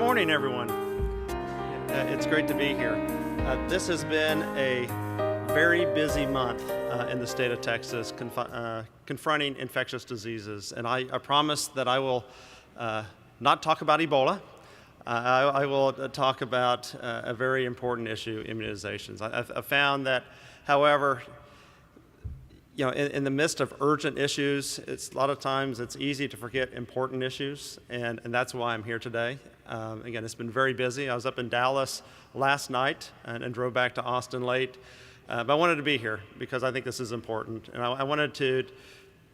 morning, everyone. It's great to be here. This has been a very busy month in the state of Texas confronting infectious diseases, and I promise that I will not talk about Ebola. I will talk about a very important issue, immunizations. I've found that, however, in the midst of urgent issues, a lot of times it's easy to forget important issues, and that's why I'm here today. Again, it's been very busy. I was up in Dallas last night and drove back to Austin late, but I wanted to be here because I think this is important, and I wanted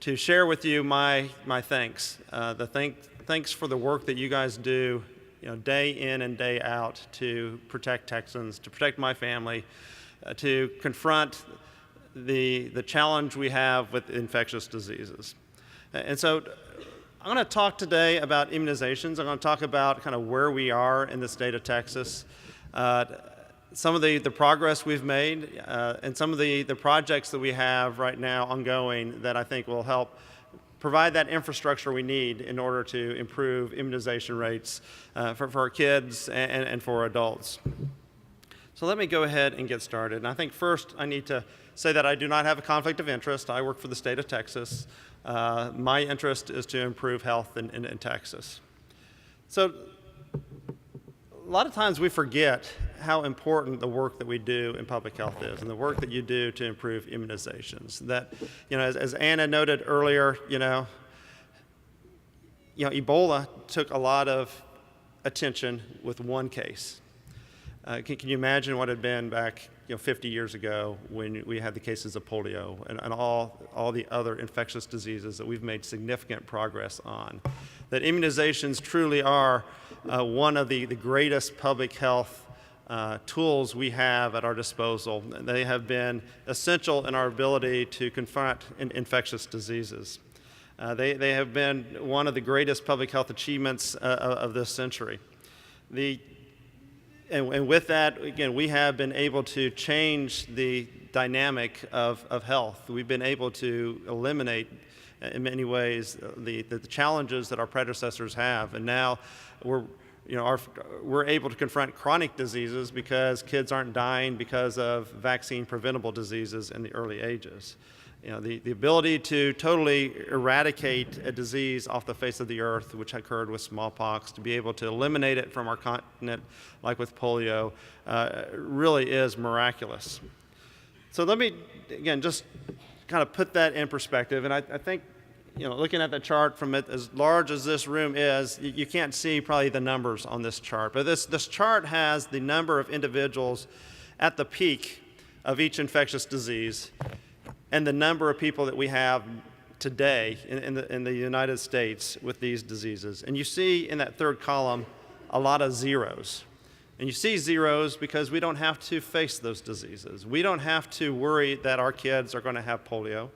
to share with you my thanks. Thanks for the work that you guys do, day in and day out to protect Texans, to protect my family, to confront the challenge we have with infectious diseases. And so I'm going to talk today about immunizations. I'm going to talk about kind of where we are in the state of Texas, some of the progress we've made, and some of the projects that we have right now ongoing that I think will help provide that infrastructure we need in order to improve immunization rates for our kids and for adults. So let me go ahead and get started. And I think first I need to say that I do not have a conflict of interest. I work for the state of Texas. My interest is to improve health in Texas. So a lot of times we forget how important the work that we do in public health is and the work that you do to improve immunizations. That, as Anna noted earlier, Ebola took a lot of attention with one case. Can you imagine what it had been back 50 years ago when we had the cases of polio and all the other infectious diseases that we've made significant progress on? That immunizations truly are one of the greatest public health tools we have at our disposal. They have been essential in our ability to confront infectious diseases. They have been one of the greatest public health achievements of this century. And with that, again, we have been able to change the dynamic of health. We've been able to eliminate, in many ways, the challenges that our predecessors have. And now we're able to confront chronic diseases because kids aren't dying because of vaccine-preventable diseases in the early ages. The ability to totally eradicate a disease off the face of the earth, which occurred with smallpox, to be able to eliminate it from our continent, like with polio, really is miraculous. So let me, again, just kind of put that in perspective. And I think, looking at the chart from it, as large as this room is, you can't see probably the numbers on this chart. But this chart has the number of individuals at the peak of each infectious disease and the number of people that we have today in the United States with these diseases. And you see in that third column a lot of zeros. And you see zeros because we don't have to face those diseases. We don't have to worry that our kids are going to have polio.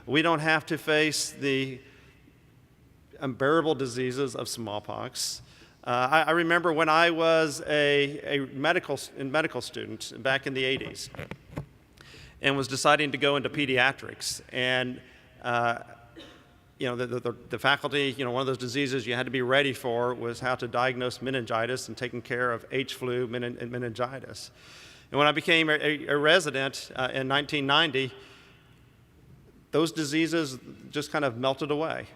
We don't have to face the unbearable diseases of smallpox. I remember when I was a medical student back in the 80s. And was deciding to go into pediatrics. And, the faculty, one of those diseases you had to be ready for was how to diagnose meningitis and taking care of H-flu and meningitis. And when I became a resident in 1990, those diseases just kind of melted away.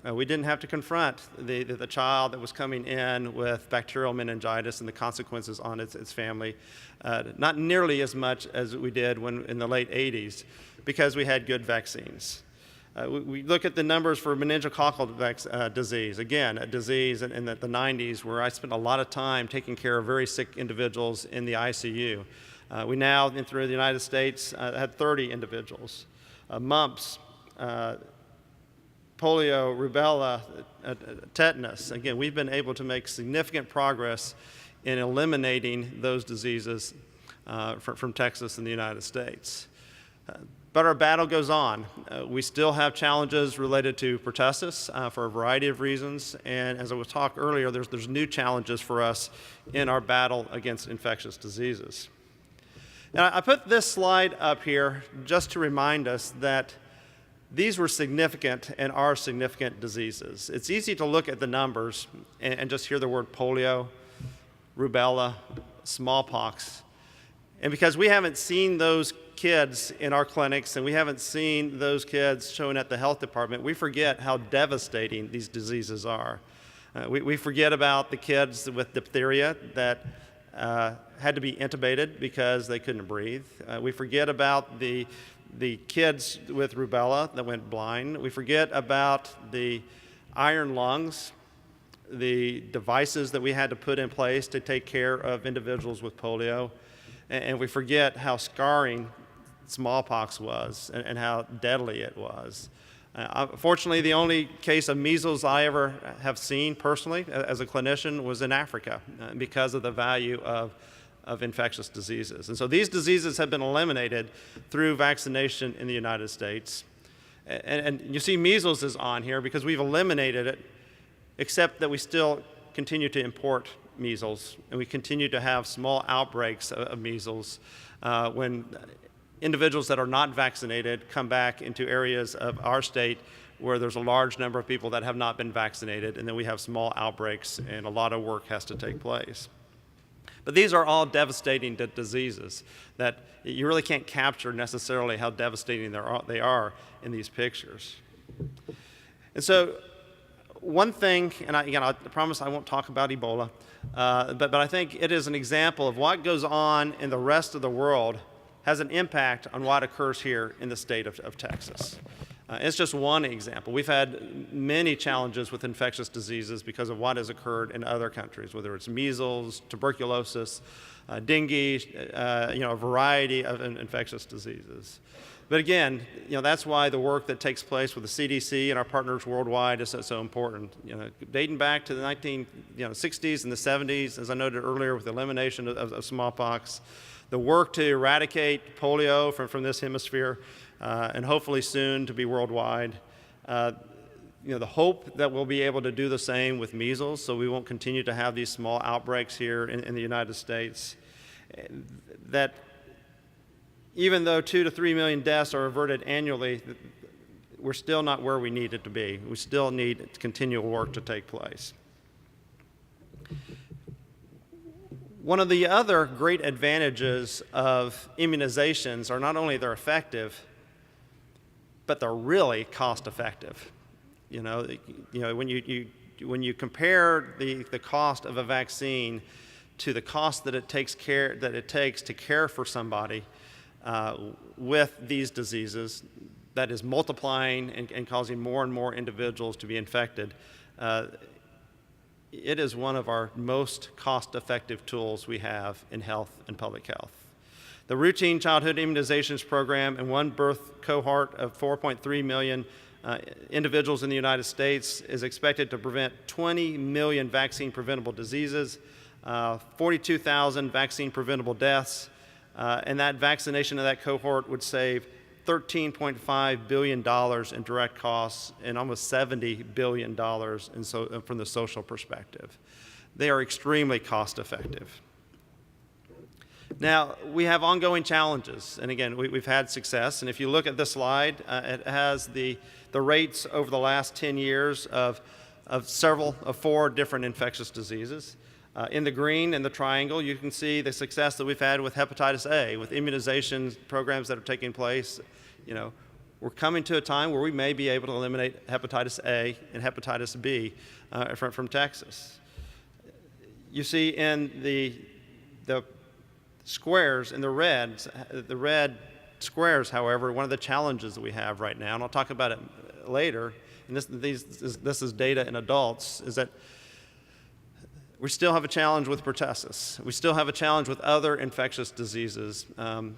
We didn't have to confront the child that was coming in with bacterial meningitis and the consequences on its family, not nearly as much as we did in the late 80s, because we had good vaccines. We look at the numbers for meningococcal disease, again, a disease in the 90s where I spent a lot of time taking care of very sick individuals in the ICU. We now, through the United States, had 30 individuals. Mumps, polio, rubella, tetanus. Again, we've been able to make significant progress in eliminating those diseases from Texas and the United States. But our battle goes on. We still have challenges related to pertussis for a variety of reasons, and as I was talking earlier, there's new challenges for us in our battle against infectious diseases. Now, I put this slide up here just to remind us that these were significant and are significant diseases. It's easy to look at the numbers and just hear the word polio rubella, smallpox. And because we haven't seen those kids in our clinics and we haven't seen those kids shown at the health department, we forget how devastating these diseases are. We forget about the kids with diphtheria that had to be intubated because they couldn't breathe. We forget about the kids with rubella that went blind. We forget about the iron lungs, the devices that we had to put in place to take care of individuals with polio. And we forget how scarring smallpox was and how deadly it was. Fortunately, the only case of measles I ever have seen personally as a clinician was in Africa because of the value of infectious diseases. And so these diseases have been eliminated through vaccination in the United States. And you see measles is on here because we've eliminated it, except that we still continue to import measles, and we continue to have small outbreaks of measles when individuals that are not vaccinated come back into areas of our state where there's a large number of people that have not been vaccinated, and then we have small outbreaks and a lot of work has to take place. But these are all devastating diseases that you really can't capture necessarily how devastating they are in these pictures. And so one thing, and I promise I won't talk about Ebola, but I think it is an example of what goes on in the rest of the world has an impact on what occurs here in the state of Texas. It's just one example. We've had many challenges with infectious diseases because of what has occurred in other countries, whether it's measles, tuberculosis, dengue, a variety of infectious diseases. But again, that's why the work that takes place with the CDC and our partners worldwide is so important. Dating back to the 1960s and the 70s, as I noted earlier, with the elimination of smallpox, the work to eradicate polio from this hemisphere, and hopefully soon to be worldwide. The hope that we'll be able to do the same with measles, so we won't continue to have these small outbreaks here in the United States. That even though 2 to 3 million deaths are averted annually, we're still not where we need it to be. We still need continual work to take place. One of the other great advantages of immunizations are not only they're effective, but they're really cost effective. When you compare the cost of a vaccine to the cost that it takes to care for somebody with these diseases, that is multiplying and causing more and more individuals to be infected, it is one of our most cost-effective tools we have in health and public health. The routine childhood immunizations program and one birth cohort of 4.3 million individuals in the United States is expected to prevent 20 million vaccine-preventable diseases, 42,000 vaccine-preventable deaths, and that vaccination of that cohort would save $13.5 billion in direct costs and almost $70 billion from the social perspective. They are extremely cost-effective. Now, we have ongoing challenges, and again, we've had success, and if you look at this slide, it has the rates over the last 10 years of 4 different infectious diseases. In the green, in the triangle, you can see the success that we've had with hepatitis A, with immunization programs that are taking place. We're coming to a time where we may be able to eliminate hepatitis A and hepatitis B from Texas. You see in the squares, in the red squares, however, one of the challenges that we have right now, and I'll talk about it later, and this is data in adults, is that we still have a challenge with pertussis. We still have a challenge with other infectious diseases, and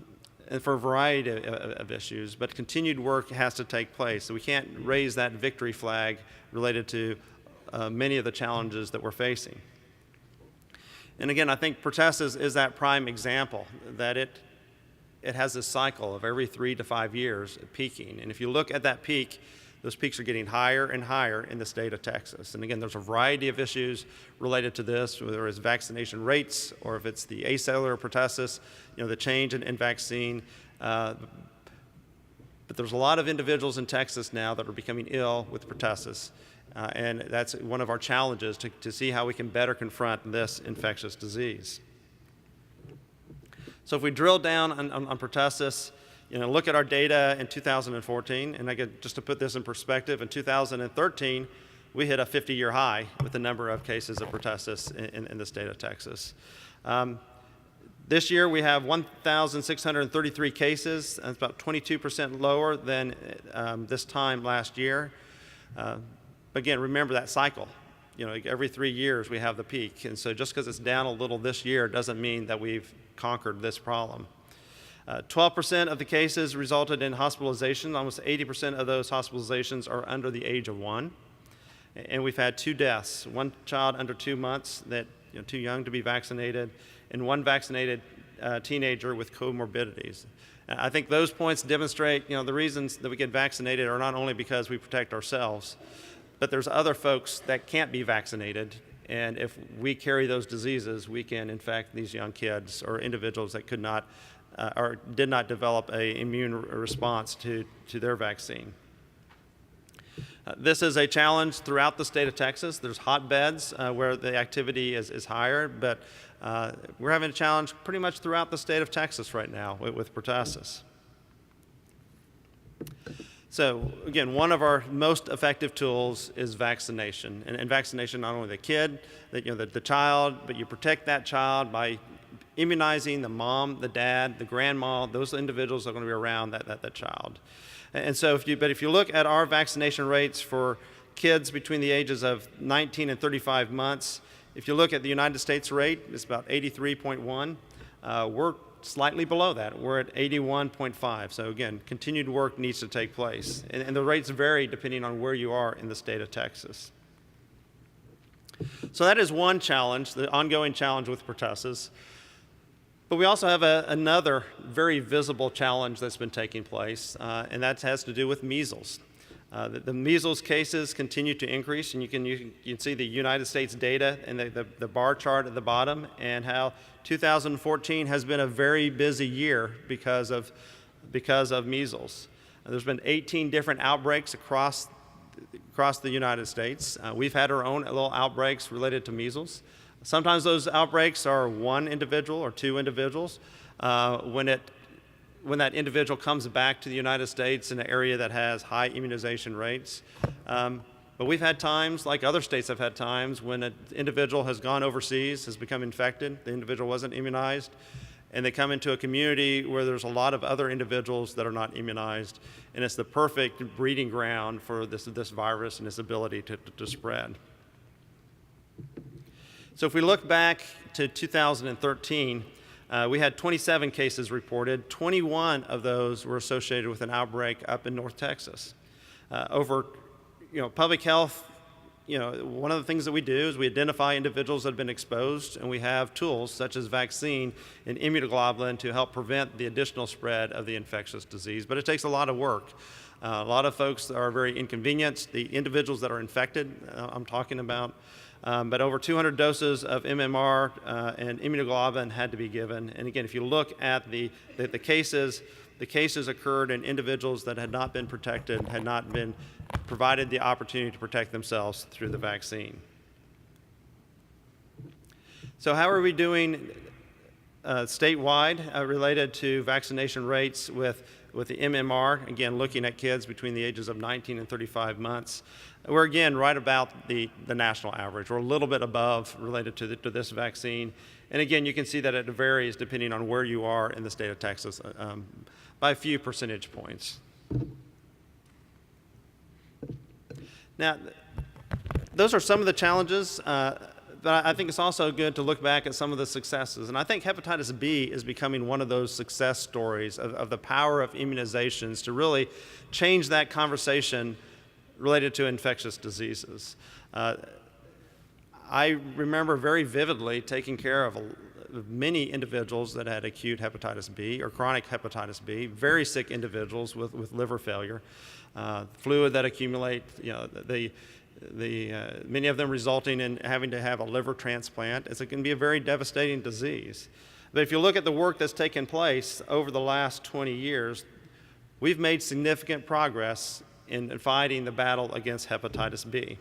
for a variety of issues, but continued work has to take place. So we can't raise that victory flag related to many of the challenges that we're facing. And again, I think pertussis is that prime example, that it has this cycle of every 3 to 5 years peaking. And if you look at that peak, those peaks are getting higher and higher in the state of Texas. And again, there's a variety of issues related to this, whether it's vaccination rates or if it's the acellular pertussis, the change in vaccine. But there's a lot of individuals in Texas now that are becoming ill with pertussis. And that's one of our challenges to see how we can better confront this infectious disease. So if we drill down on pertussis, look at our data in 2014, and again, just to put this in perspective, in 2013, we hit a 50-year high with the number of cases of pertussis in the state of Texas. This year, we have 1,633 cases. That's about 22% lower than this time last year. Again, remember that cycle. Every 3 years we have the peak, and so just because it's down a little this year doesn't mean that we've conquered this problem. 12% of the cases resulted in hospitalization. Almost 80% of those hospitalizations are under the age of 1. And we've had 2 deaths, 1 child under 2 months that too young to be vaccinated, and 1 vaccinated teenager with comorbidities. I think those points demonstrate the reasons that we get vaccinated are not only because we protect ourselves, but there's other folks that can't be vaccinated, and if we carry those diseases, we can infect these young kids or individuals that could not or did not develop an immune response to their vaccine. This is a challenge throughout the state of Texas. There's hotbeds where the activity is higher, but we're having a challenge pretty much throughout the state of Texas right now with pertussis. So again, one of our most effective tools is vaccination, and vaccination not only the kid, the child, but you protect that child by immunizing the mom, the dad, the grandma, those individuals that are going to be around that child. And so if you look at our vaccination rates for kids between the ages of 19 and 35 months, if you look at the United States rate, it's about 83.1. We're slightly below that. We're at 81.5. So again, continued work needs to take place. And the rates vary depending on where you are in the state of Texas. So that is one challenge, the ongoing challenge with pertussis. But we also have another very visible challenge that's been taking place, and that has to do with measles. The measles cases continue to increase, and you can see the United States data and the bar chart at the bottom, and how 2014 has been a very busy year because of measles. There's been 18 different outbreaks across the United States. We've had our own little outbreaks related to measles. Sometimes those outbreaks are 1 individual or 2 individuals. When that individual comes back to the United States in an area that has high immunization rates. But we've had times, like other states have had times, when an individual has gone overseas, has become infected, the individual wasn't immunized, and they come into a community where there's a lot of other individuals that are not immunized, and it's the perfect breeding ground for this virus and its ability to spread. So if we look back to 2013, we had 27 cases reported. 21 of those were associated with an outbreak up in North Texas. Public health, one of the things that we do is we identify individuals that have been exposed, and we have tools such as vaccine and immunoglobulin to help prevent the additional spread of the infectious disease. But it takes a lot of work. A lot of folks are very inconvenienced. The individuals that are infected, I'm talking about. But over 200 doses of MMR and immunoglobulin had to be given. And again, if you look at the cases occurred in individuals that had not been protected, had not been provided the opportunity to protect themselves through the vaccine. So how are we doing statewide related to vaccination rates with the MMR? Again, looking at kids between the ages of 19 and 35 months. We're again right about the national average. We're a little bit above related to this vaccine. And again, you can see that it varies depending on where you are in the state of Texas by a few percentage points. Now, those are some of the challenges, but I think it's also good to look back at some of the successes. And I think hepatitis B is becoming one of those success stories of the power of immunizations to really change that conversation related to infectious diseases. I remember very vividly taking care of many individuals that had acute hepatitis B or chronic hepatitis B, very sick individuals with liver failure, fluid that accumulate, many of them resulting in having to have a liver transplant. It can be a very devastating disease. But if you look at the work that's taken place over the last 20 years, we've made significant progress in fighting the battle against hepatitis B.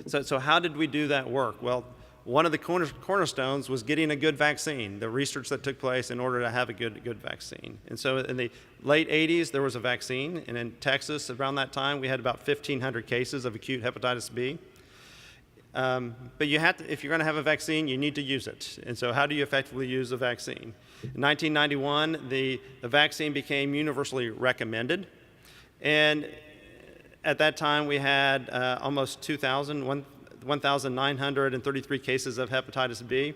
So how did we do that work? Well, one of the cornerstones was getting a good vaccine, the research that took place in order to have a good vaccine. And so in the late 80s, there was a vaccine, and in Texas around that time, we had about 1,500 cases of acute hepatitis B. But you have to, if you're going to have a vaccine, you need to use it. And so how do you effectively use a vaccine? In 1991, the vaccine became universally recommended. And at that time, we had almost 1,933 cases of hepatitis B.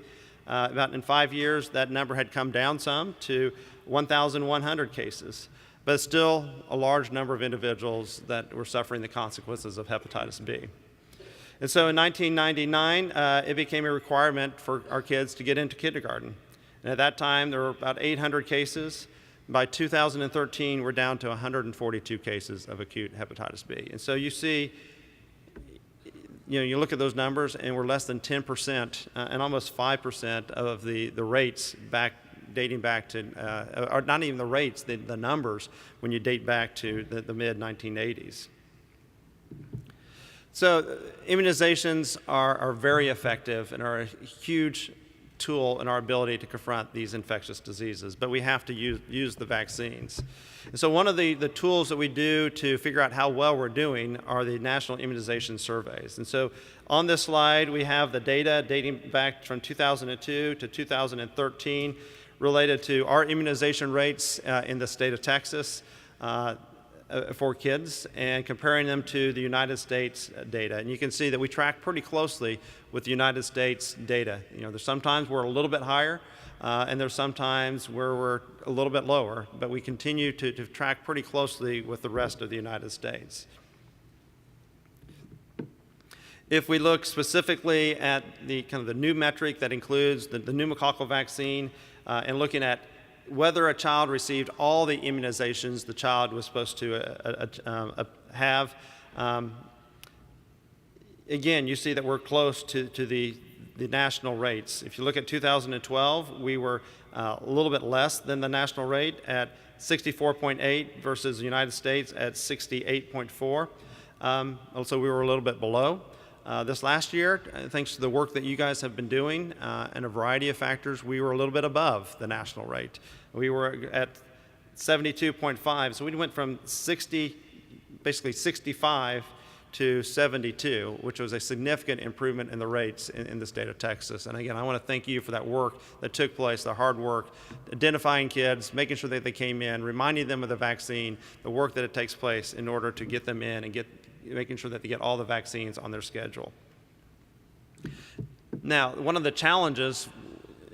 About in 5 years, that number had come down some to 1,100 cases, but still a large number of individuals that were suffering the consequences of hepatitis B. And so in 1999, it became a requirement for our kids to get into kindergarten. And at that time, there were about 800 cases. By 2013, we're down to 142 cases of acute hepatitis B. And so you see, you look at those numbers, and we're less than 10% and almost 5% of the rates dating back to, or not even the rates, the numbers when you date back to the mid-1980s. So immunizations are very effective and are a huge tool in our ability to confront these infectious diseases, but we have to use the vaccines. And so one of the tools that we do to figure out how well we're doing are the national immunization surveys. And so on this slide, we have the data dating back from 2002 to 2013 related to our immunization rates in the state of Texas for kids, and comparing them to the United States data. And you can see that we track pretty closely with the United States data. There's sometimes we're a little bit higher, and there's sometimes where we're a little bit lower, but we continue to track pretty closely with the rest of the United States. If we look specifically at the kind of the new metric that includes the pneumococcal vaccine, and looking at whether a child received all the immunizations the child was supposed to have, again, you see that we're close to the national rates. If you look at 2012, we were a little bit less than the national rate at 64.8 versus the United States at 68.4. So we were a little bit below. This last year, thanks to the work that you guys have been doing and a variety of factors, we were a little bit above the national rate. We were at 72.5, so we went from basically 65 to 72, which was a significant improvement in the rates in the state of Texas. And again, I want to thank you for that work that took place, the hard work, identifying kids, making sure that they came in, reminding them of the vaccine, the work that it takes place in order to get them in and making sure that they get all the vaccines on their schedule. Now, one of the challenges,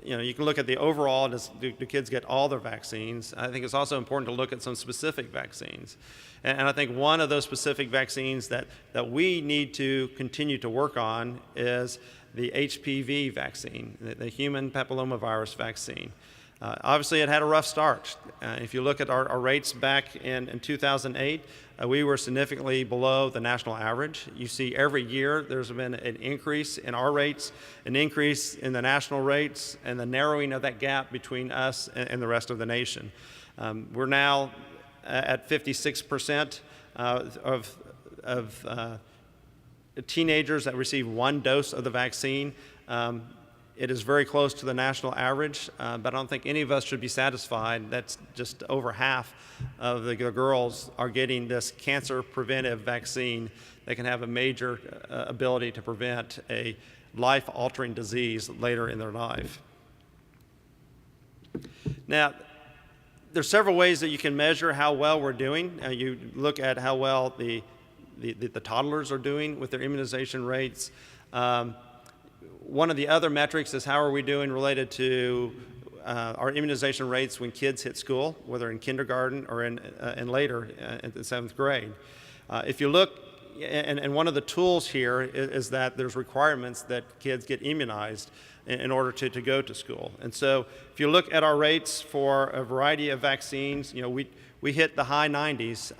you can look at the overall, do kids get all their vaccines? I think it's also important to look at some specific vaccines. And I think one of those specific vaccines that we need to continue to work on is the HPV vaccine, the human papillomavirus vaccine. Obviously, it had a rough start. If you look at our rates back in 2008, we were significantly below the national average. You see every year there's been an increase in our rates, an increase in the national rates, and the narrowing of that gap between us and the rest of the nation. We're now at 56% of teenagers that receive one dose of the vaccine. It is very close to the national average, but I don't think any of us should be satisfied. That's just over half of the girls are getting this cancer preventive vaccine that can have a major ability to prevent a life-altering disease later in their life. Now, there's several ways that you can measure how well we're doing. You look at how well the toddlers are doing with their immunization rates. One of the other metrics is how are we doing related to our immunization rates when kids hit school, whether in kindergarten or in later in the 7th grade. If you look, and one of the tools here is that there's requirements that kids get immunized in order to go to school. And so if you look at our rates for a variety of vaccines, we hit the high 90s.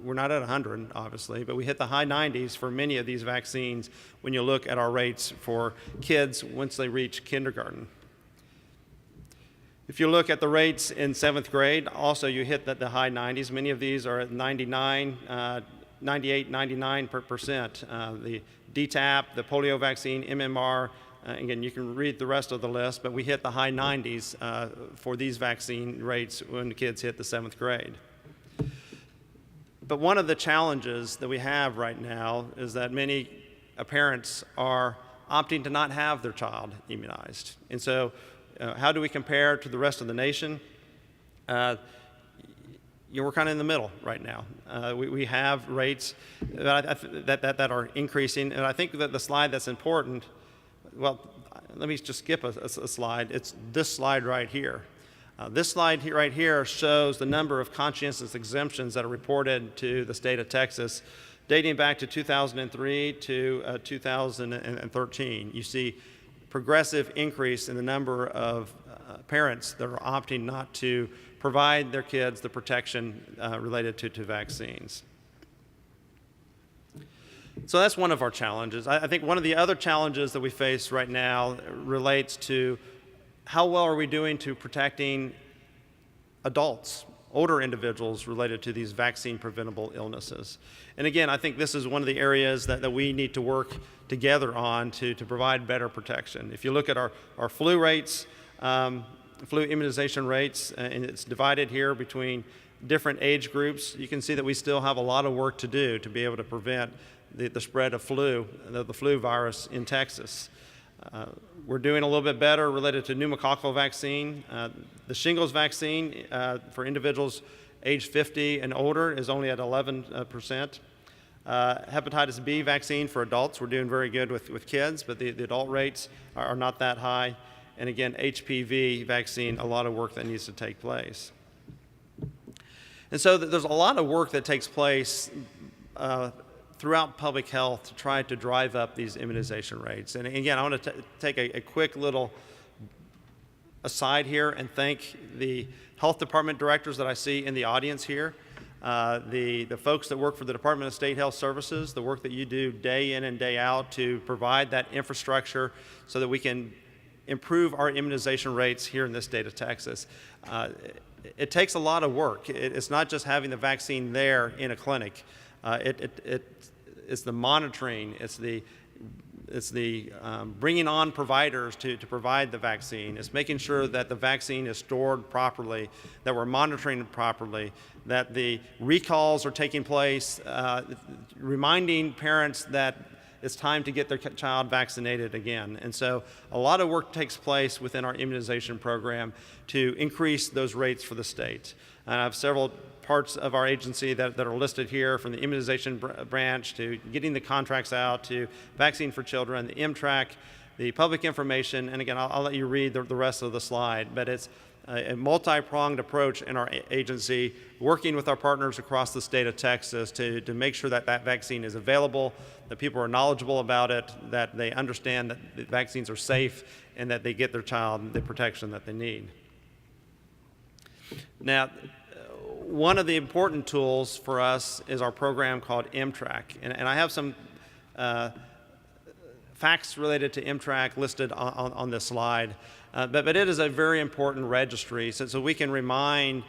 We're not at 100, obviously, but we hit the high 90s for many of these vaccines when you look at our rates for kids once they reach kindergarten. If you look at the rates in 7th grade, also you hit the high 90s. Many of these are at 99, 98, 99%. The DTaP, the polio vaccine, MMR, again, you can read the rest of the list, but we hit the high 90s for these vaccine rates when the kids hit the 7th grade. But one of the challenges that we have right now is that many parents are opting to not have their child immunized. And so how do we compare to the rest of the nation? We're kind of in the middle right now. We have rates that are increasing, and I think that the slide that's important, well, let me just skip a slide. It's this slide right here. This slide right here shows the number of conscientious exemptions that are reported to the state of Texas dating back to 2003 to 2013. You see progressive increase in the number of parents that are opting not to provide their kids the protection related to vaccines. So that's one of our challenges. I think one of the other challenges that we face right now relates to how well are we doing to protecting adults, older individuals related to these vaccine-preventable illnesses. And again, I think this is one of the areas that we need to work together on to provide better protection. If you look at our flu rates, flu immunization rates, and it's divided here between different age groups, you can see that we still have a lot of work to do to be able to prevent the spread of the flu virus in Texas. We're doing a little bit better related to pneumococcal vaccine. The shingles vaccine for individuals age 50 and older is only at 11%. Hepatitis B vaccine for adults, we're doing very good with kids, but the adult rates are not that high. And again, HPV vaccine, a lot of work that needs to take place. And so there's a lot of work that takes place throughout public health to try to drive up these immunization rates. And again, I want to take a quick little aside here and thank the health department directors that I see in the audience here, the folks that work for the Department of State Health Services, the work that you do day in and day out to provide that infrastructure so that we can improve our immunization rates here in the state of Texas. It takes a lot of work. It's not just having the vaccine there in a clinic. It's the monitoring, it's the bringing on providers to provide the vaccine. It's making sure that the vaccine is stored properly, that we're monitoring it properly, that the recalls are taking place, reminding parents that it's time to get their child vaccinated again. And so a lot of work takes place within our immunization program to increase those rates for the state. And I have several parts of our agency that are listed here, from the immunization branch to getting the contracts out to vaccine for children, the MTRAC, the public information, and again, I'll let you read the rest of the slide, but it's a multi-pronged approach in our agency, working with our partners across the state of Texas to make sure that that vaccine is available, that people are knowledgeable about it, that they understand that the vaccines are safe, and that they get their child the protection that they need. Now, one of the important tools for us is our program called MTRAC, and I have some facts related to MTRAC listed on this slide, but it is a very important registry so we can remind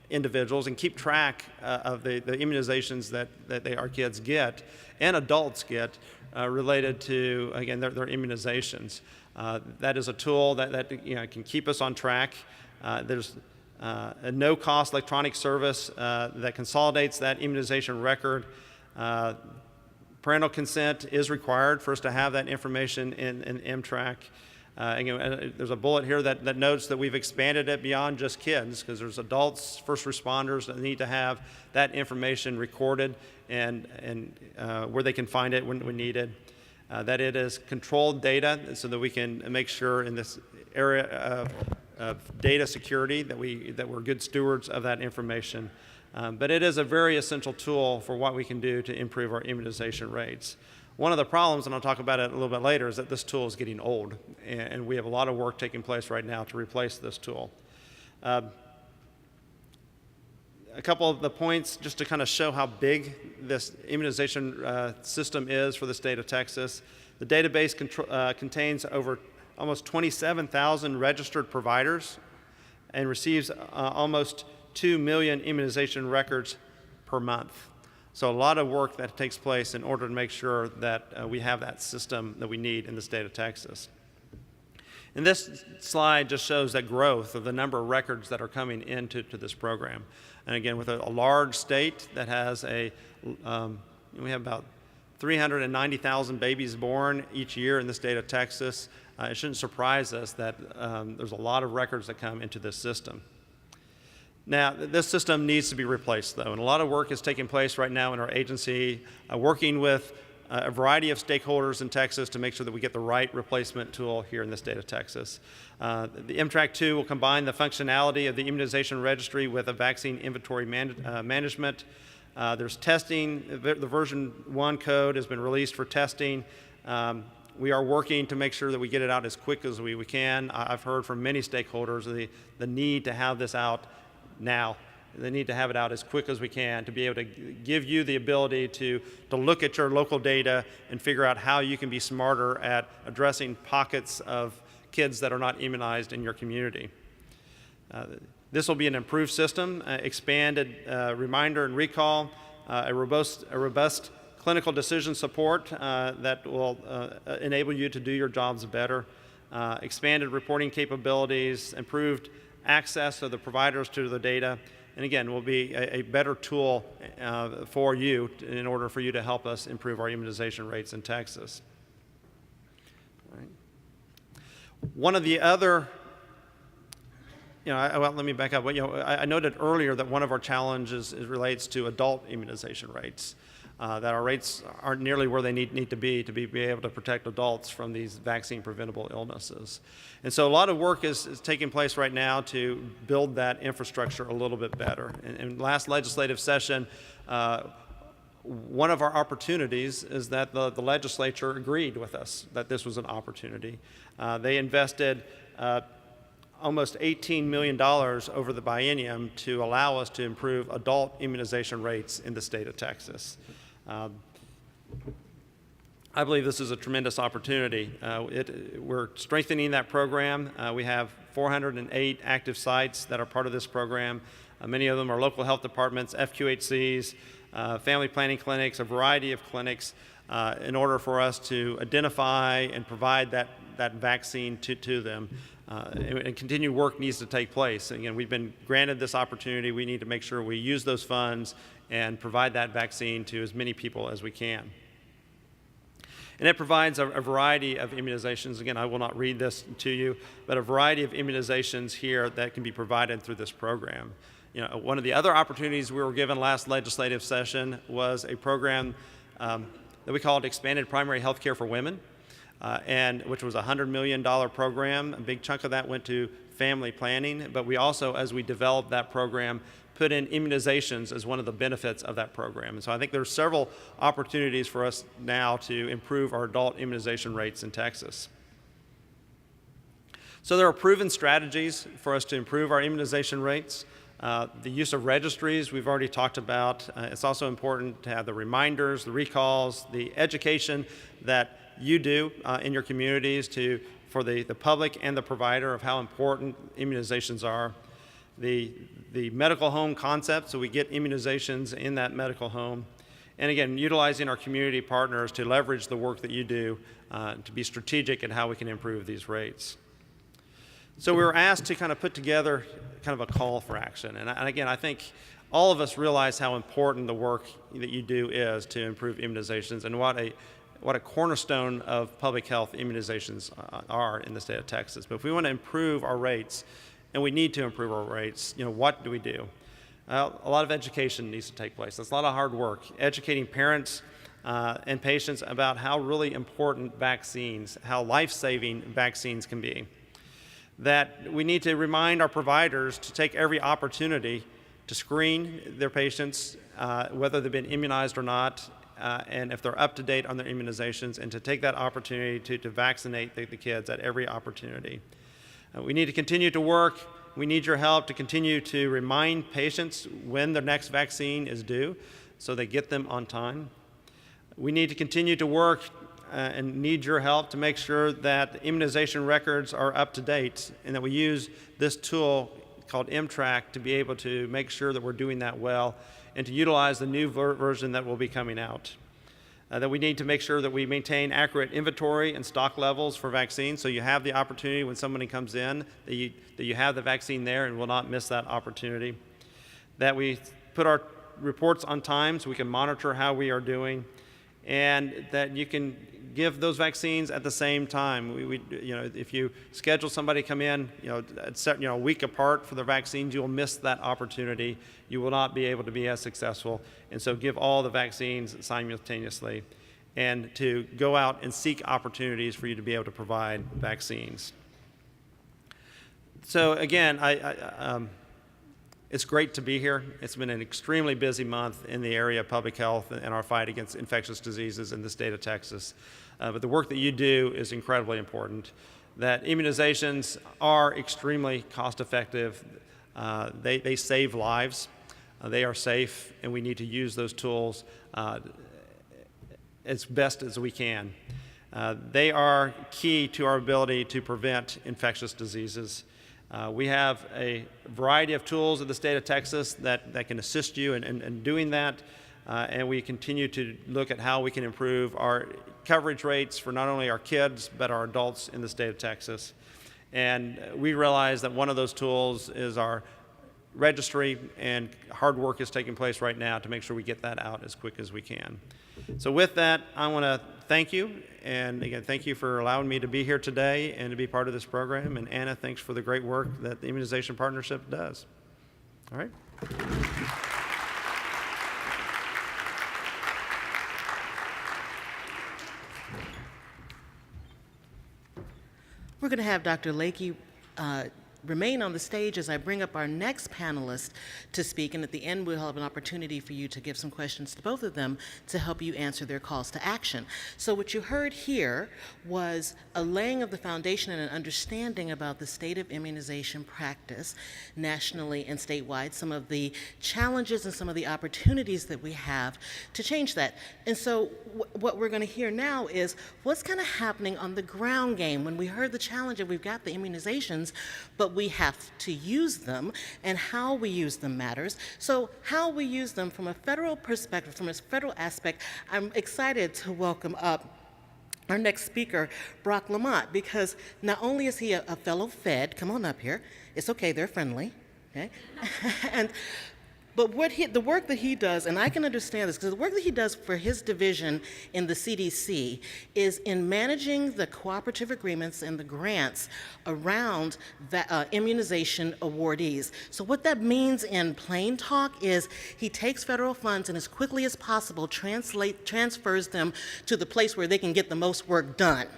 individuals and keep track of the immunizations that our kids get and adults get related to, again, their immunizations. That is a tool that can keep us on track. There's a no-cost electronic service that consolidates that immunization record. Parental consent is required for us to have that information in MTRAC. Again, there's a bullet here that notes that we've expanded it beyond just kids, because there's adults, first responders that need to have that information recorded and where they can find it when needed. That it is controlled data so that we can make sure in this area of data security that we're good stewards of that information. But it is a very essential tool for what we can do to improve our immunization rates. One of the problems, and I'll talk about it a little bit later, is that this tool is getting old, and we have a lot of work taking place right now to replace this tool. A couple of the points just to kind of show how big this immunization system is for the state of Texas. The database contains over almost 27,000 registered providers and receives almost 2 million immunization records per month. So a lot of work that takes place in order to make sure that we have that system that we need in the state of Texas. And this slide just shows that growth of the number of records that are coming into this program. And again, with a large state that has we have about 390,000 babies born each year in the state of Texas. It shouldn't surprise us that there's a lot of records that come into this system. Now, this system needs to be replaced, though, and a lot of work is taking place right now in our agency, working with a variety of stakeholders in Texas to make sure that we get the right replacement tool here in the state of Texas. The MTRAC 2 will combine the functionality of the immunization registry with a vaccine inventory management. There's testing. The version 1 code has been released for testing. We are working to make sure that we get it out as quick as we can. I've heard from many stakeholders the need to have this out now. They need to have it out as quick as we can to be able to give you the ability to look at your local data and figure out how you can be smarter at addressing pockets of kids that are not immunized in your community. This will be an improved system, expanded reminder and recall, a robust clinical decision support that will enable you to do your jobs better, expanded reporting capabilities, improved access of the providers to the data, and again, will be a better tool for you in order for you to help us improve our immunization rates in Texas. All right. One of the other, well, let me back up. I noted earlier that one of our challenges relates to adult immunization rates. That our rates aren't nearly where they need to be able to protect adults from these vaccine-preventable illnesses. And so a lot of work is taking place right now to build that infrastructure a little bit better. In last legislative session, one of our opportunities is that the legislature agreed with us that this was an opportunity. They invested almost $18 million over the biennium to allow us to improve adult immunization rates in the state of Texas. I believe this is a tremendous opportunity. We're strengthening that program. We have 408 active sites that are part of this program. Many of them are local health departments, FQHCs, family planning clinics, a variety of clinics, in order for us to identify and provide that vaccine to them. And continued work needs to take place. Again, we've been granted this opportunity. We need to make sure we use those funds and provide that vaccine to as many people as we can. And it provides a variety of immunizations. Again, I will not read this to you, but a variety of immunizations here that can be provided through this program. One of the other opportunities we were given last legislative session was a program that we called Expanded Primary Health Care for Women. Which was a $100 million program. A big chunk of that went to family planning, but we also, as we developed that program, put in immunizations as one of the benefits of that program. And so I think there's several opportunities for us now to improve our adult immunization rates in Texas. So there are proven strategies for us to improve our immunization rates. The use of registries we've already talked about. It's also important to have the reminders, the recalls, the education that you do in your communities for the public and the provider of how important immunizations are. The medical home concept, so we get immunizations in that medical home. And again, utilizing our community partners to leverage the work that you do to be strategic in how we can improve these rates. So we were asked to kind of put together kind of a call for action. And again, I think all of us realize how important the work that you do is to improve immunizations and what a cornerstone of public health immunizations are in the state of Texas. But if we want to improve our rates, and we need to improve our rates, what do we do? A lot of education needs to take place. That's a lot of hard work, educating parents and patients about how really important vaccines, how life-saving vaccines can be. That we need to remind our providers to take every opportunity to screen their patients, whether they've been immunized or not, and if they're up to date on their immunizations, and to take that opportunity to vaccinate the kids at every opportunity. We need to continue to work. We need your help to continue to remind patients when their next vaccine is due so they get them on time. We need to continue to work and need your help to make sure that immunization records are up to date and that we use this tool called MTrack to be able to make sure that we're doing that well and to utilize the new version that will be coming out. That we need to make sure that we maintain accurate inventory and stock levels for vaccines, so you have the opportunity when somebody comes in that you have the vaccine there and will not miss that opportunity. That we put our reports on time so we can monitor how we are doing, and that you can give those vaccines at the same time. If you schedule somebody to come in, a week apart for their vaccines, you will miss that opportunity. You will not be able to be as successful. And so give all the vaccines simultaneously, and to go out and seek opportunities for you to be able to provide vaccines. So again, it's great to be here. It's been an extremely busy month in the area of public health and our fight against infectious diseases in the state of Texas. But the work that you do is incredibly important. That immunizations are extremely cost-effective. They save lives. They are safe, and we need to use those tools as best as we can. They are key to our ability to prevent infectious diseases. We have a variety of tools in the state of Texas that can assist you in doing that, and we continue to look at how we can improve our coverage rates for not only our kids but our adults in the state of Texas. And we realize that one of those tools is our registry, and hard work is taking place right now to make sure we get that out as quick as we can. So with that, I want to thank you, and again, thank you for allowing me to be here today and to be part of this program. And Anna, thanks for the great work that the Immunization Partnership does. All right. We're going to have Dr. Lakey remain on the stage as I bring up our next panelist to speak, and at the end we'll have an opportunity for you to give some questions to both of them to help you answer their calls to action. So what you heard here was a laying of the foundation and an understanding about the state of immunization practice nationally and statewide, some of the challenges and some of the opportunities that we have to change that. And so what we're going to hear now is what's kind of happening on the ground game. When we heard the challenge of we've got the immunizations, but we have to use them, and how we use them matters. So how we use them from a federal perspective, from a federal aspect, I'm excited to welcome up our next speaker, Brock Lamont, because not only is he a fellow Fed, come on up here, it's okay, they're friendly, okay? But the work that he does, and I can understand this, because the work that he does for his division in the CDC is in managing the cooperative agreements and the grants around immunization awardees. So what that means in plain talk is he takes federal funds and as quickly as possible transfers them to the place where they can get the most work done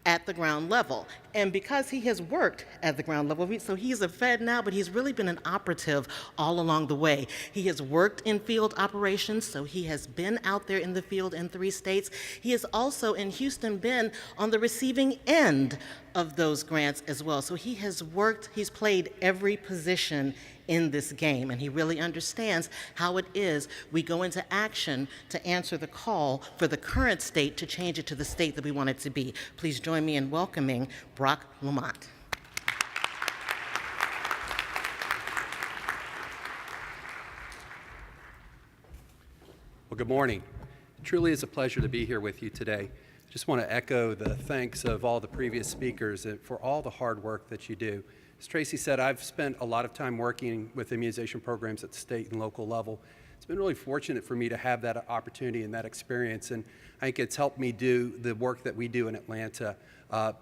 at the ground level. And because he has worked at the ground level, so he's a Fed now, but he's really been an operative all along the way. He has worked in field operations, so he has been out there in the field in 3 states. He has also in Houston been on the receiving end of those grants as well. So he has worked, he's played every position in this game, and he really understands how it is we go into action to answer the call for the current state to change it to the state that we want it to be. Please join me in welcoming Brock Lamont. Well, good morning. It truly is a pleasure to be here with you today. Just want to echo the thanks of all the previous speakers for all the hard work that you do. As Tracy said, I've spent a lot of time working with immunization programs at the state and local level. It's been really fortunate for me to have that opportunity and that experience, and I think it's helped me do the work that we do in Atlanta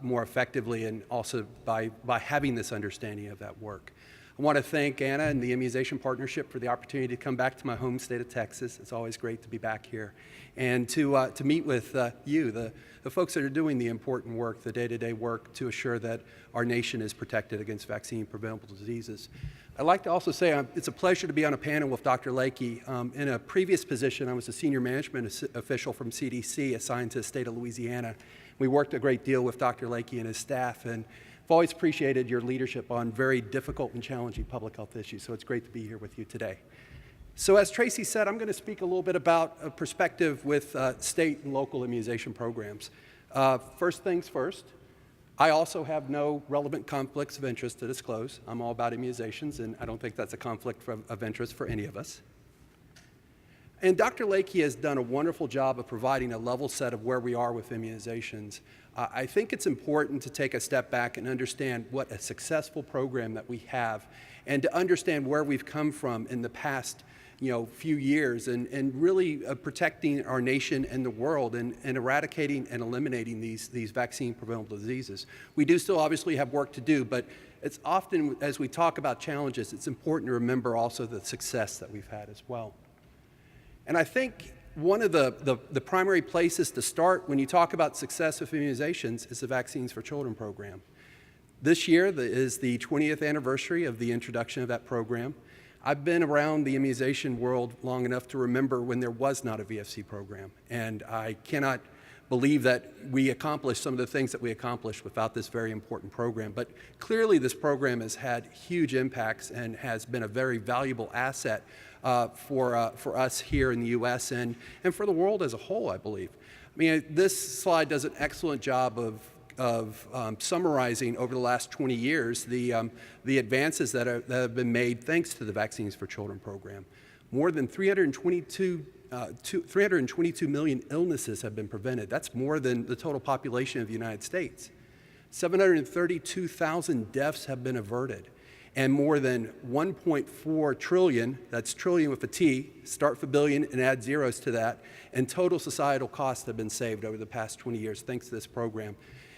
more effectively, and also by having this understanding of that work. I want to thank Anna and the Immunization Partnership for the opportunity to come back to my home state of Texas. It's always great to be back here, and to meet with you, the folks that are doing the important work, the day-to-day work to assure that our nation is protected against vaccine-preventable diseases. I'd like to also say it's a pleasure to be on a panel with Dr. Lakey. In a previous position, I was a senior management official from CDC assigned to the state of Louisiana. We worked a great deal with Dr. Lakey and his staff, and I've always appreciated your leadership on very difficult and challenging public health issues, so it's great to be here with you today. So as Tracy said, I'm going to speak a little bit about a perspective with state and local immunization programs. First things first, I also have no relevant conflicts of interest to disclose. I'm all about immunizations, and I don't think that's a conflict of interest for any of us. And Dr. Lakey has done a wonderful job of providing a level set of where we are with immunizations. I think it's important to take a step back and understand what a successful program that we have, and to understand where we've come from in the past few years, and really protecting our nation and the world, and eradicating and eliminating these vaccine-preventable diseases. We do still obviously have work to do, but it's often, as we talk about challenges, it's important to remember also the success that we've had as well. And I think one of the primary places to start when you talk about success with immunizations is the Vaccines for Children program. This year is the 20th anniversary of the introduction of that program. I've been around the immunization world long enough to remember when there was not a VFC program, and I cannot believe that we accomplished some of the things that we accomplished without this very important program. But clearly this program has had huge impacts and has been a very valuable asset for us here in the U.S. and for the world as a whole, I believe. I mean, this slide does an excellent job of summarizing over the last 20 years the advances that have been made thanks to the Vaccines for Children program. More than 322 million illnesses have been prevented. That's more than the total population of the United States. 732,000 deaths have been averted, and more than 1.4 trillion, that's trillion with a T, start with a billion and add zeros to that, and total societal costs have been saved over the past 20 years thanks to this program.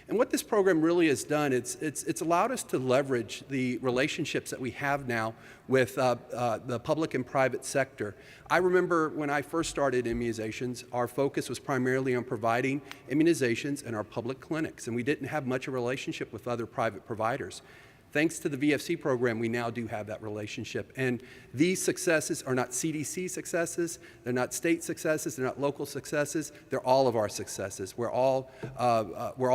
And what this program really has done, it's allowed us to leverage the relationships that we have now with the public and private sector. I remember when I first started immunizations, our focus was primarily on providing immunizations in our public clinics, and we didn't have much of a relationship with other private providers. Thanks to the VFC program, we now do have that relationship. And these successes are not CDC successes, they're not state successes, they're not local successes, they're all of our successes. We're all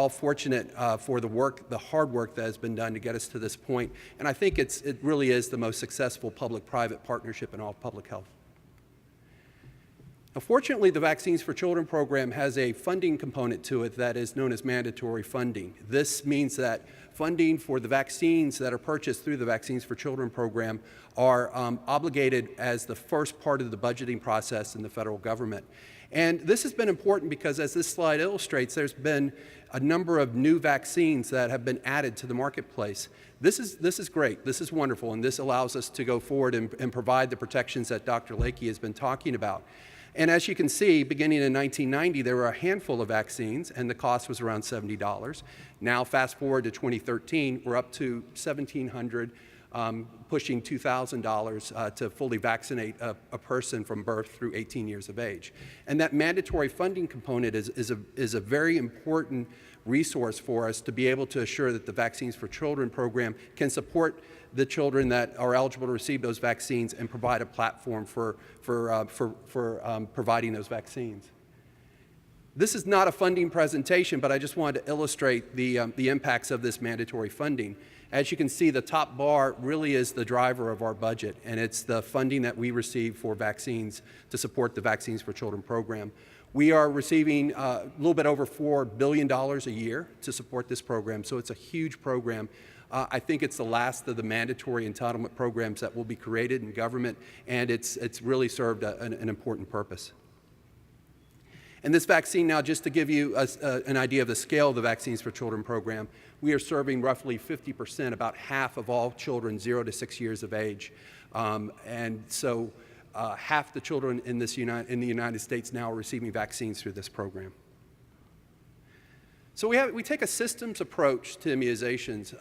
fortunate for the hard work that has been done to get us to this point. And I think it really is the most successful public-private partnership in all public health. Now, fortunately, the Vaccines for Children program has a funding component to it that is known as mandatory funding. This means that funding for the vaccines that are purchased through the Vaccines for Children program are obligated as the first part of the budgeting process in the federal government. And this has been important because, as this slide illustrates, there's been a number of new vaccines that have been added to the marketplace. This is great, this is wonderful, and this allows us to go forward and provide the protections that Dr. Lakey has been talking about. And as you can see, beginning in 1990, there were a handful of vaccines, and the cost was around $70. Now, fast forward to 2013, we're up to $1,700, pushing $2,000 to fully vaccinate a person from birth through 18 years of age. And that mandatory funding component is a very important resource for us to be able to assure that the Vaccines for Children program can support the children that are eligible to receive those vaccines and provide a platform for providing those vaccines. This is not a funding presentation, but I just wanted to illustrate the impacts of this mandatory funding. As you can see, the top bar really is the driver of our budget, and it's the funding that we receive for vaccines to support the Vaccines for Children program. We are receiving a little bit over $4 billion a year to support this program, so it's a huge program. I think it's the last of the mandatory entitlement programs that will be created in government, and it's really served an important purpose. And this vaccine now, just to give you an idea of the scale of the Vaccines for Children program, we are serving roughly 50%, about half of all children 0 to 6 years of age. And so half the children in the United States now are receiving vaccines through this program. So we take a systems approach to immunizations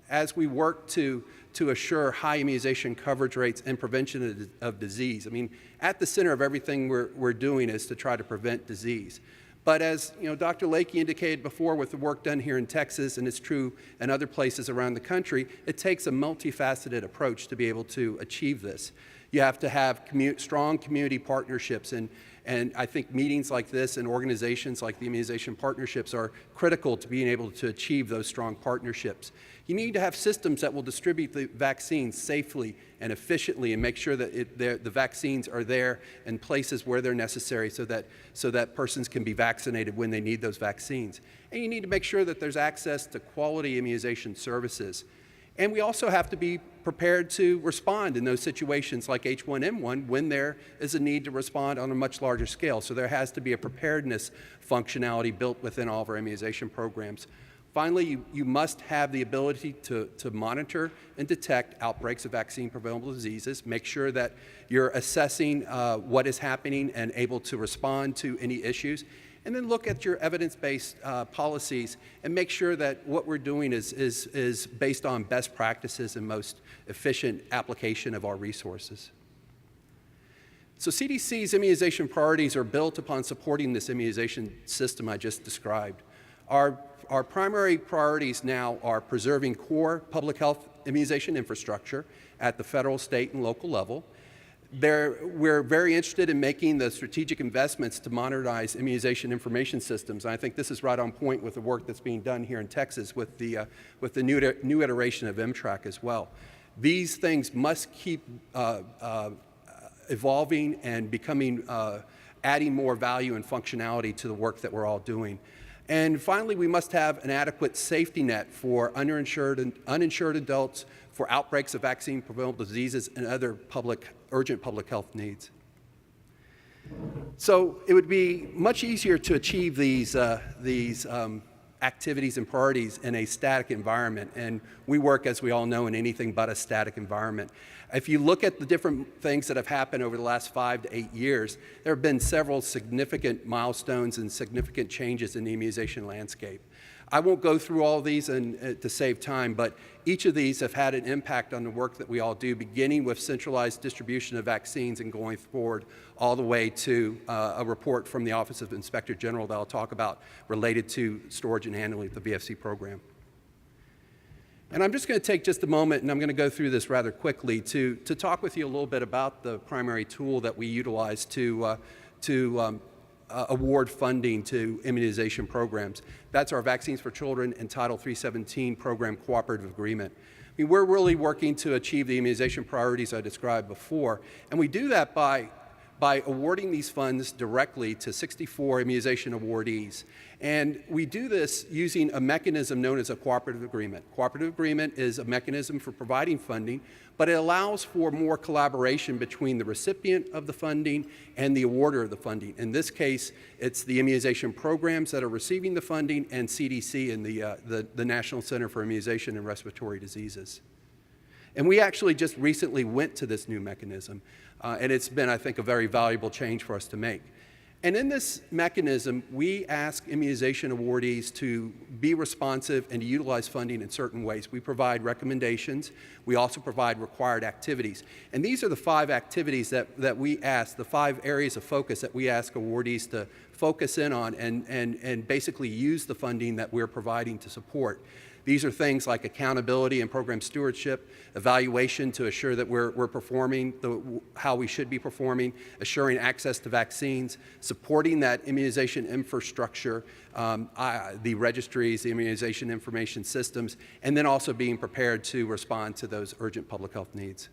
as we work to assure high immunization coverage rates and prevention of disease. I mean, at the center of everything we're doing is to try to prevent disease. But as Dr. Lakey indicated before with the work done here in Texas, and it's true in other places around the country, it takes a multifaceted approach to be able to achieve this. You have to have strong community partnerships, and And I think meetings like this and organizations like the Immunization Partnerships are critical to being able to achieve those strong partnerships. You need to have systems that will distribute the vaccines safely and efficiently and make sure that the vaccines are there in places where they're necessary so that persons can be vaccinated when they need those vaccines. And you need to make sure that there's access to quality immunization services. And we also have to be prepared to respond in those situations like H1N1 when there is a need to respond on a much larger scale. So there has to be a preparedness functionality built within all of our immunization programs. Finally, you must have the ability to monitor and detect outbreaks of vaccine-preventable diseases, make sure that you're assessing what is happening and able to respond to any issues, and then look at your evidence-based policies and make sure that what we're doing is based on best practices and most efficient application of our resources. So CDC's immunization priorities are built upon supporting this immunization system I just described. Our primary priorities now are preserving core public health immunization infrastructure at the federal, state, and local level. We're very interested in making the strategic investments to modernize immunization information systems. And I think this is right on point with the work that's being done here in Texas with the new iteration of MTRAC as well. These things must keep evolving and becoming, adding more value and functionality to the work that we're all doing. And finally, we must have an adequate safety net for uninsured adults, for outbreaks of vaccine-preventable diseases and other urgent public health needs. So it would be much easier to achieve these activities and priorities in a static environment, and we work, as we all know, in anything but a static environment. If you look at the different things that have happened over the last 5 to 8 years, there have been several significant milestones and significant changes in the immunization landscape. I won't go through all of these to save time, but each of these have had an impact on the work that we all do, beginning with centralized distribution of vaccines and going forward all the way to a report from the Office of Inspector General that I'll talk about related to storage and handling of the VFC program. And I'm just going to take just a moment, and I'm going to go through this rather quickly to talk with you a little bit about the primary tool that we utilize to award funding to immunization programs. That's our Vaccines for Children and Title 317 program cooperative agreement. I mean, we're really working to achieve the immunization priorities I described before, and we do that by awarding these funds directly to 64 immunization awardees. And we do this using a mechanism known as a cooperative agreement. Cooperative agreement is a mechanism for providing funding, but it allows for more collaboration between the recipient of the funding and the awarder of the funding. In this case, it's the immunization programs that are receiving the funding and CDC and the National Center for Immunization and Respiratory Diseases. And we actually just recently went to this new mechanism, and it's been, I think, a very valuable change for us to make. And in this mechanism, we ask immunization awardees to be responsive and to utilize funding in certain ways. We provide recommendations. We also provide required activities. And these are the 5 activities that we ask, the 5 areas of focus that we ask awardees to focus in on and basically use the funding that we're providing to support. These are things like accountability and program stewardship, evaluation to assure that we're performing how we should be performing, assuring access to vaccines, supporting that immunization infrastructure, the registries, the immunization information systems, and then also being prepared to respond to those urgent public health needs.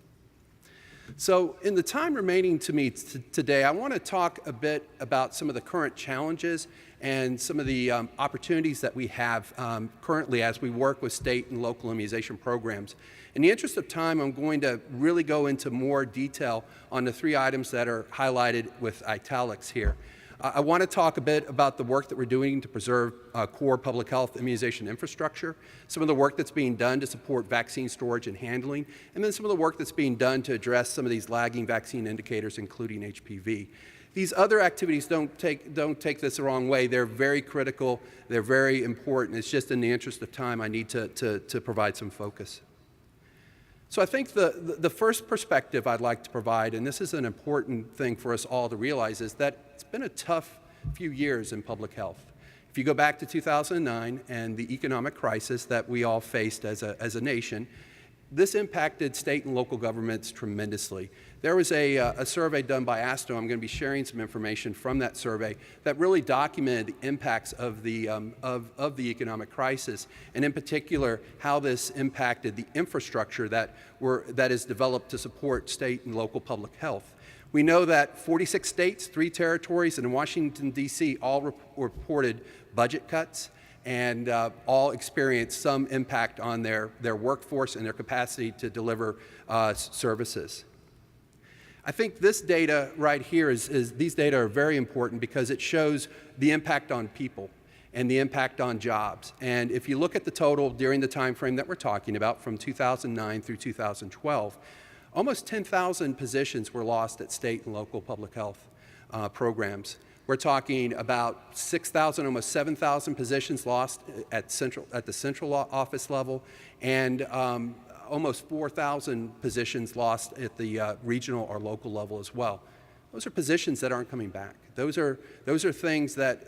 So in the time remaining to me today, I want to talk a bit about some of the current challenges and some of the opportunities that we have currently as we work with state and local immunization programs. In the interest of time, I'm going to really go into more detail on the 3 items that are highlighted with italics here. I want to talk a bit about the work that we're doing to preserve core public health immunization infrastructure, some of the work that's being done to support vaccine storage and handling, and then some of the work that's being done to address some of these lagging vaccine indicators, including HPV. These other activities don't take this the wrong way. They're very critical. They're very important. It's just in the interest of time I need to provide some focus. So I think the first perspective I'd like to provide, and this is an important thing for us all to realize, is that it's been a tough few years in public health. If you go back to 2009 and the economic crisis that we all faced as a nation, This impacted state and local governments tremendously. There was a survey done by ASTO. I'm going to be sharing some information from that survey that really documented the impacts of the economic crisis, and in particular, how this impacted the infrastructure that is developed to support state and local public health. We know that 46 states, 3 territories, and Washington, D.C. all reported budget cuts and all experienced some impact on their workforce and their capacity to deliver services. I think this data right here these data are very important because it shows the impact on people and the impact on jobs. And if you look at the total during the time frame that we're talking about, from 2009 through 2012, almost 10,000 positions were lost at state and local public health programs. We're talking about 6,000, almost 7,000 positions lost at the central office level, and almost 4,000 positions lost at the regional or local level as well. Those are positions that aren't coming back. Those are things that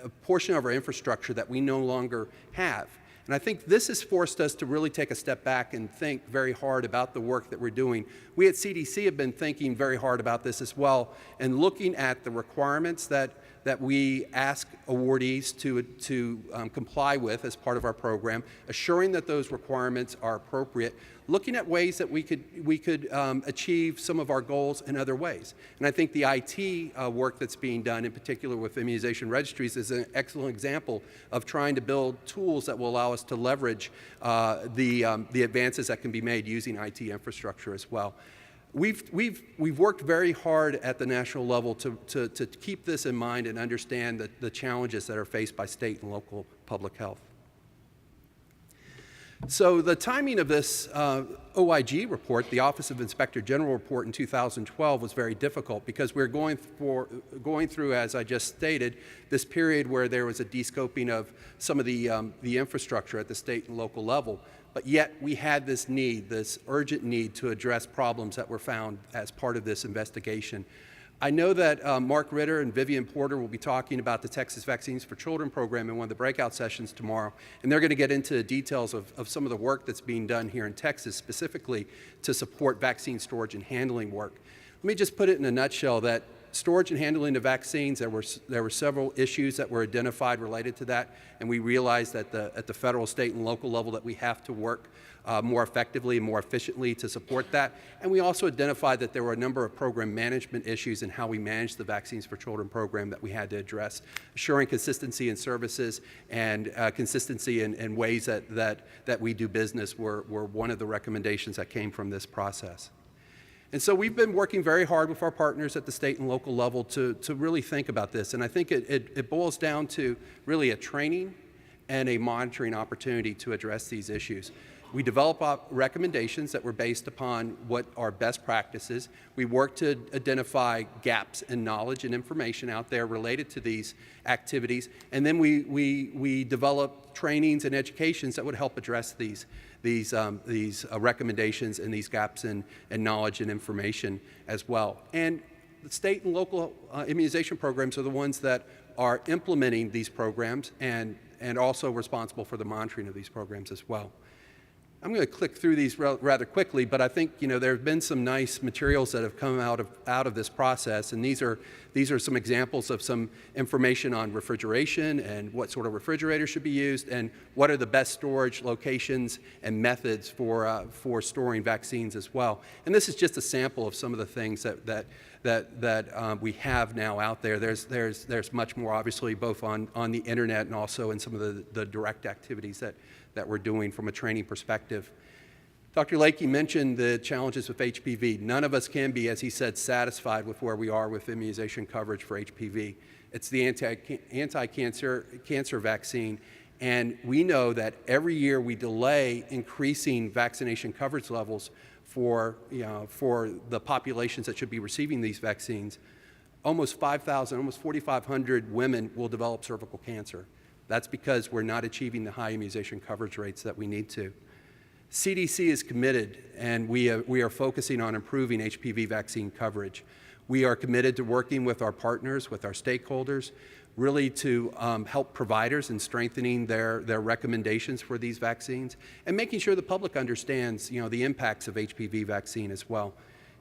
a portion of our infrastructure that we no longer have. And I think this has forced us to really take a step back and think very hard about the work that we're doing. We at CDC have been thinking very hard about this as well, and looking at the requirements that we ask awardees to comply with as part of our program, assuring that those requirements are appropriate, looking at ways that we could achieve some of our goals in other ways. And I think the IT work that's being done, in particular with immunization registries, is an excellent example of trying to build tools that will allow us to leverage the advances that can be made using IT infrastructure as well. We've worked very hard at the national level to keep this in mind and understand the challenges that are faced by state and local public health. So the timing of this OIG report, the Office of Inspector General report in 2012, was very difficult because we're going through, as I just stated, this period where there was a descoping of some of the infrastructure at the state and local level. But yet we had this need, this urgent need to address problems that were found as part of this investigation. I know that Mark Ritter and Vivian Porter will be talking about the Texas Vaccines for Children program in one of the breakout sessions tomorrow, and they're going to get into the details of some of the work that's being done here in Texas, specifically to support vaccine storage and handling work. Let me just put it in a nutshell that storage and handling of vaccines, there were several issues that were identified related to that, and we realized that at the federal, state, and local level that we have to work more effectively and more efficiently to support that. And we also identified that there were a number of program management issues in how we manage the Vaccines for Children program that we had to address, assuring consistency in services and consistency in ways that we do business were one of the recommendations that came from this process. And so we've been working very hard with our partners at the state and local level to really think about this. And I think it boils down to really a training and a monitoring opportunity to address these issues. We develop recommendations that were based upon what are best practices. We work to identify gaps in knowledge and information out there related to these activities. And then we develop trainings and educations that would help address these recommendations and these gaps in knowledge and information as well. And the state and local immunization programs are the ones that are implementing these programs and also responsible for the monitoring of these programs as well. I'm going to click through these rather quickly, but I think there have been some nice materials that have come out of this process, and these are some examples of some information on refrigeration and what sort of refrigerator should be used, and what are the best storage locations and methods for storing vaccines as well. And this is just a sample of some of the things that we have now out there. There's much more, obviously, both on the internet and also in some of the direct activities that we're doing from a training perspective. Dr. Lakey mentioned the challenges with HPV. None of us can be, as he said, satisfied with where we are with immunization coverage for HPV. It's the anti-cancer vaccine, and we know that every year we delay increasing vaccination coverage levels for the populations that should be receiving these vaccines. Almost 5,000, almost 4,500 women will develop cervical cancer. That's because we're not achieving the high immunization coverage rates that we need to. CDC is committed, and we are focusing on improving HPV vaccine coverage. We are committed to working with our partners, with our stakeholders. really to help providers in strengthening their recommendations for these vaccines, and making sure the public understands, the impacts of HPV vaccine as well.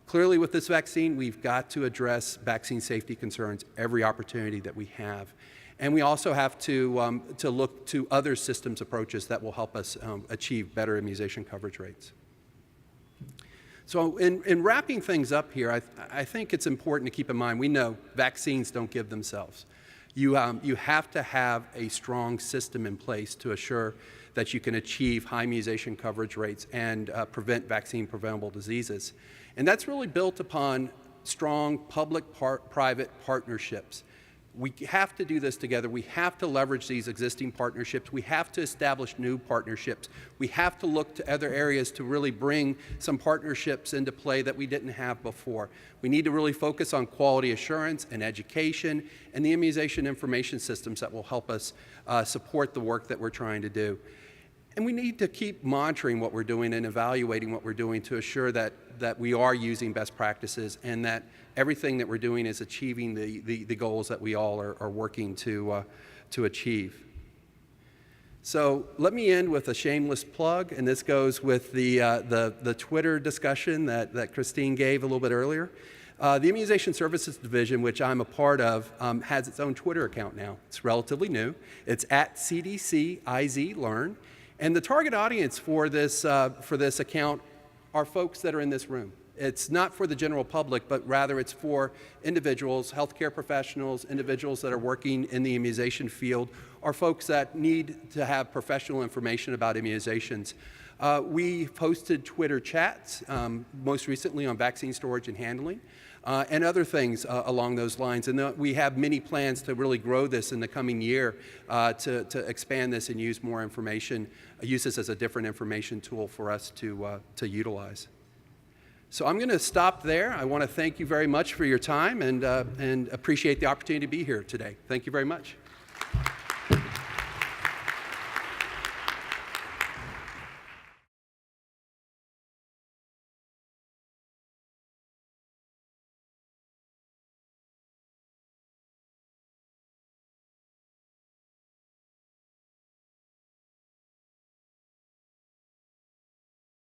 Clearly, with this vaccine, we've got to address vaccine safety concerns every opportunity that we have. And we also have to look to other systems approaches that will help us achieve better immunization coverage rates. So in wrapping things up here, I think it's important to keep in mind, we know vaccines don't give themselves. You have to have a strong system in place to assure that you can achieve high immunization coverage rates and prevent vaccine-preventable diseases. And that's really built upon strong public-private partnerships. We have to do this together. We have to leverage these existing partnerships. We have to establish new partnerships. We have to look to other areas to really bring some partnerships into play that we didn't have before. We need to really focus on quality assurance and education and the immunization information systems that will help us support the work that we're trying to do. And we need to keep monitoring what we're doing and evaluating what we're doing to assure that we are using best practices and that everything that we're doing is achieving the goals that we all are working to achieve. So let me end with a shameless plug, and this goes with the Twitter discussion that Christine gave a little bit earlier. The Immunization Services Division, which I'm a part of, has its own Twitter account now. It's relatively new. It's at CDCIZLearn. And the target audience for this account are folks that are in this room. It's not for the general public, but rather it's for individuals, healthcare professionals, individuals that are working in the immunization field, or folks that need to have professional information about immunizations. We posted Twitter chats, most recently on vaccine storage and handling, and other things along those lines. And we have many plans to really grow this in the coming year to expand this and use more information, use this as a different information tool for us to utilize. So I'm going to stop there. I want to thank you very much for your time and appreciate the opportunity to be here today. Thank you very much.